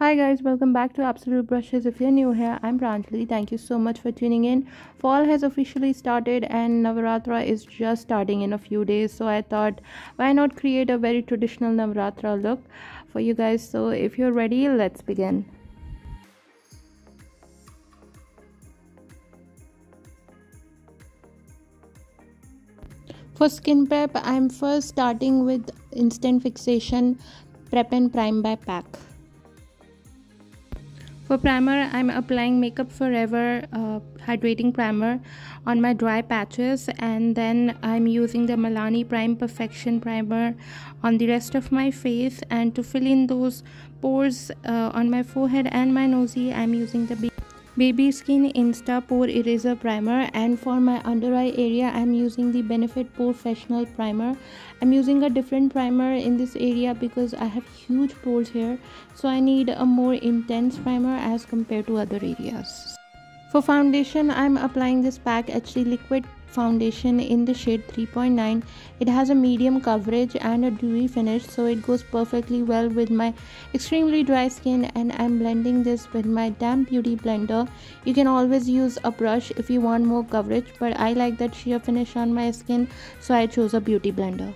Hi guys, welcome back to Absolute Brushes. If you're new here, I'm Pranjali. Thank you so much for tuning in. Fall has officially started and Navratra is just starting in a few days. So I thought, why not create a very traditional Navratra look for you guys? So if you're ready, let's begin. For skin prep, I'm first starting with Instant Fixation Prep and Prime by PAC. For primer, I'm applying Makeup Forever hydrating primer on my dry patches, and then I'm using the Milani Prime Perfection primer on the rest of my face. And to fill in those pores on my forehead and my nosy, I'm using the Baby Skin Insta Pore Eraser Primer. And for my under eye area, I'm using the Benefit Professional Primer. I'm using a different primer in this area because I have huge pores here, so I need a more intense primer as compared to other areas. For foundation, I'm applying this PAC HD Liquid Foundation in the shade 3.9. It has a medium coverage and a dewy finish, so it goes perfectly well with my extremely dry skin, and I'm blending this with my damp beauty blender. You can always use a brush if you want more coverage, but I like that sheer finish on my skin, so I chose a beauty blender.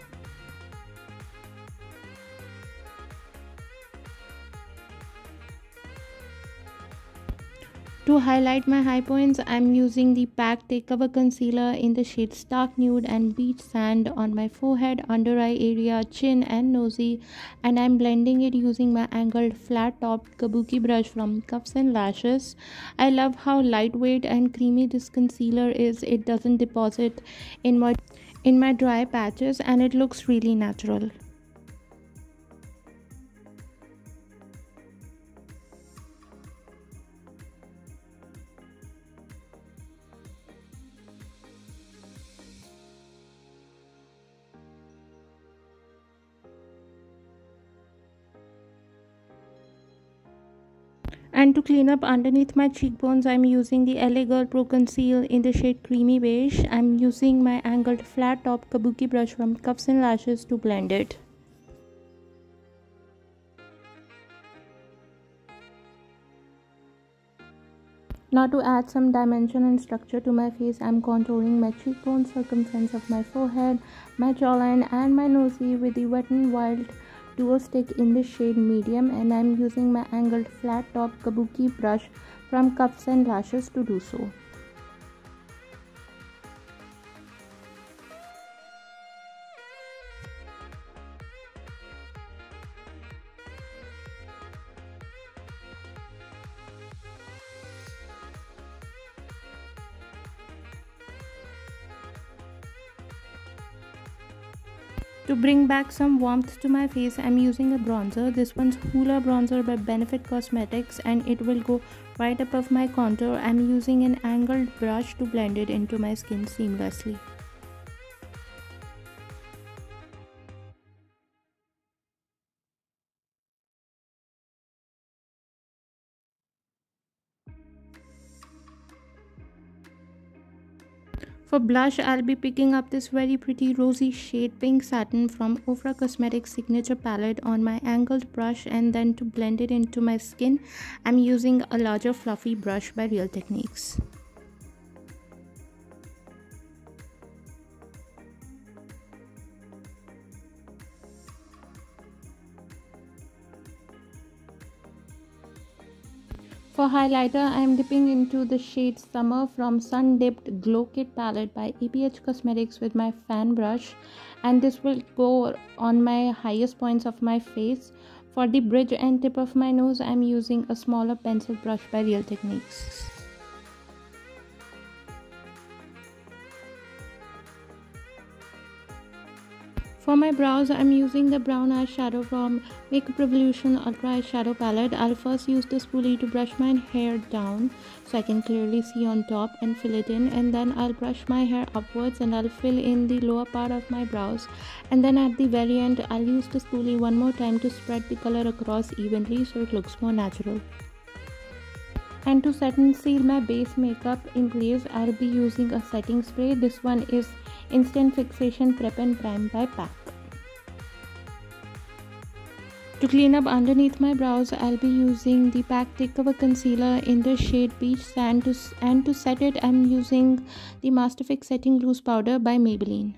To highlight my high points, I'm using the PAC Take Cover Concealer in the shades Stark Nude and Beach Sand on my forehead, under eye area, chin and nosy, and I'm blending it using my angled flat topped kabuki brush from Cuffs and Lashes. I love how lightweight and creamy this concealer is. It doesn't deposit in my dry patches and it looks really natural. And to clean up underneath my cheekbones, I'm using the LA Girl Pro Conceal in the shade Creamy Beige. I'm using my angled flat top kabuki brush from Cuffs and Lashes to blend it. Now to add some dimension and structure to my face, I'm contouring my cheekbone circumference of my forehead, my jawline and my nosy with the Wet n Wild duo stick in the shade medium, and I'm using my angled flat top kabuki brush from Cuffs and Lashes to do so. To bring back some warmth to my face, I'm using a bronzer. This one's Hoola Bronzer by Benefit Cosmetics, and it will go right above my contour. I'm using an angled brush to blend it into my skin seamlessly. For blush, I'll be picking up this very pretty rosy shade Pink Satin from Ofra Cosmetics Signature Palette on my angled brush, and then to blend it into my skin, I'm using a larger fluffy brush by Real Techniques. For highlighter, I am dipping into the shade Summer from Sun Dipped Glow Kit palette by APH Cosmetics with my fan brush, and this will go on my highest points of my face. For the bridge and tip of my nose, I am using a smaller pencil brush by Real Techniques. For my brows, I'm using the brown eyeshadow from Makeup Revolution Ultra Eyeshadow Palette. I'll first use the spoolie to brush my hair down so I can clearly see on top and fill it in, and then I'll brush my hair upwards and I'll fill in the lower part of my brows, and then at the very end I'll use the spoolie one more time to spread the color across evenly so it looks more natural. And to set and seal my base makeup in place, I'll be using a setting spray. This one is Instant Fixation Prep and Prime by PAC. To clean up underneath my brows, I'll be using the PAC Thick Cover Concealer in the shade Beach Sand, and to set it, I'm using the Master Fix Setting Loose Powder by Maybelline.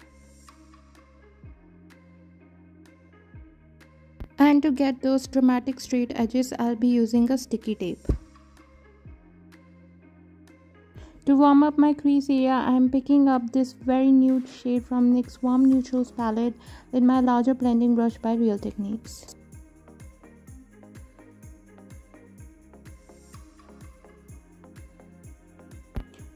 And to get those dramatic straight edges, I'll be using a sticky tape. To warm up my crease area, I'm picking up this very nude shade from NYX Warm Neutrals palette with my larger blending brush by Real Techniques.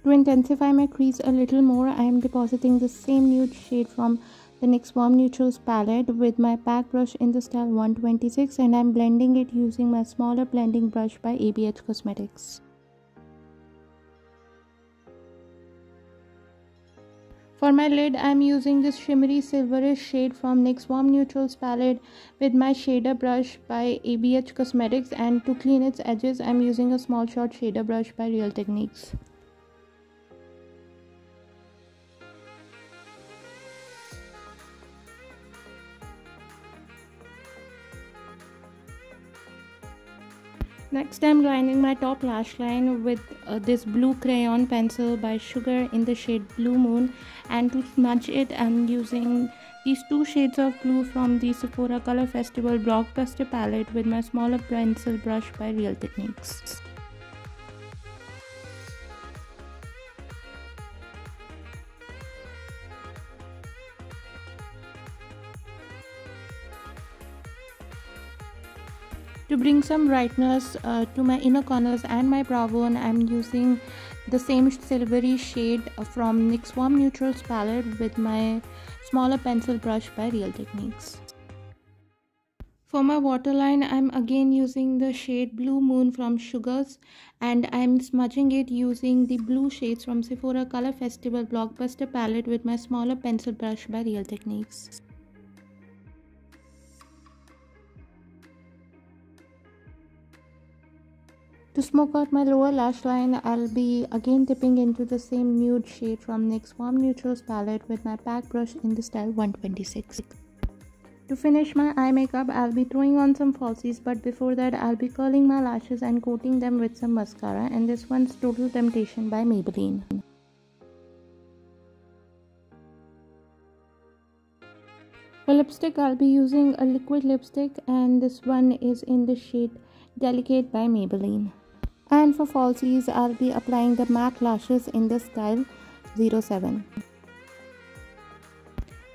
To intensify my crease a little more, I am depositing the same nude shade from the NYX Warm Neutrals palette with my PAC brush in the style 126, and I'm blending it using my smaller blending brush by ABH Cosmetics. For my lid, I'm using this shimmery silverish shade from NYX Warm Neutrals palette with my shader brush by ABH Cosmetics, and to clean its edges, I'm using a small short shader brush by Real Techniques. Next, I'm lining my top lash line with this blue crayon pencil by Sugar in the shade Blue Moon, and to smudge it, I'm using these two shades of blue from the Sephora Color Festival Blockbuster palette with my smaller pencil brush by Real Techniques. To bring some brightness to my inner corners and my brow bone, I'm using the same silvery shade from NYX Warm Neutrals palette with my smaller pencil brush by Real Techniques. For my waterline, I'm again using the shade Blue Moon from Sugars, and I'm smudging it using the blue shades from Sephora Color Festival Blockbuster palette with my smaller pencil brush by Real Techniques. To smoke out my lower lash line, I'll be again dipping into the same nude shade from NYX Warm Neutrals palette with my PAC brush in the style 126. To finish my eye makeup, I'll be throwing on some falsies, but before that, I'll be curling my lashes and coating them with some mascara, and this one's Total Temptation by Maybelline. For lipstick, I'll be using a liquid lipstick, and this one is in the shade Delicate by Maybelline. And for falsies, I'll be applying the matte lashes in the style 07.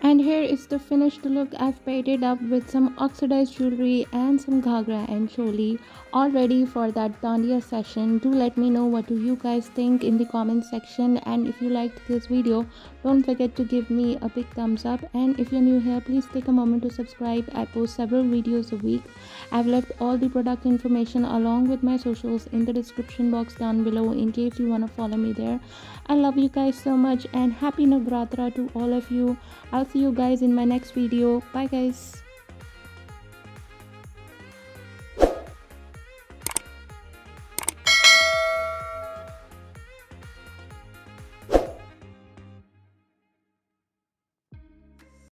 And here is the finished look. I've paired it up with some oxidized jewelry and some ghagra and choli, all ready for that dandiya session. Do let me know what do you guys think in the comment section, and if you liked this video, don't forget to give me a big thumbs up, and if you're new here, please take a moment to subscribe. I post several videos a week. I've left all the product information along with my socials in the description box down below in case you want to follow me there. I love you guys so much, and happy Navratra to all of you. I'll see you guys in my next video. Bye guys.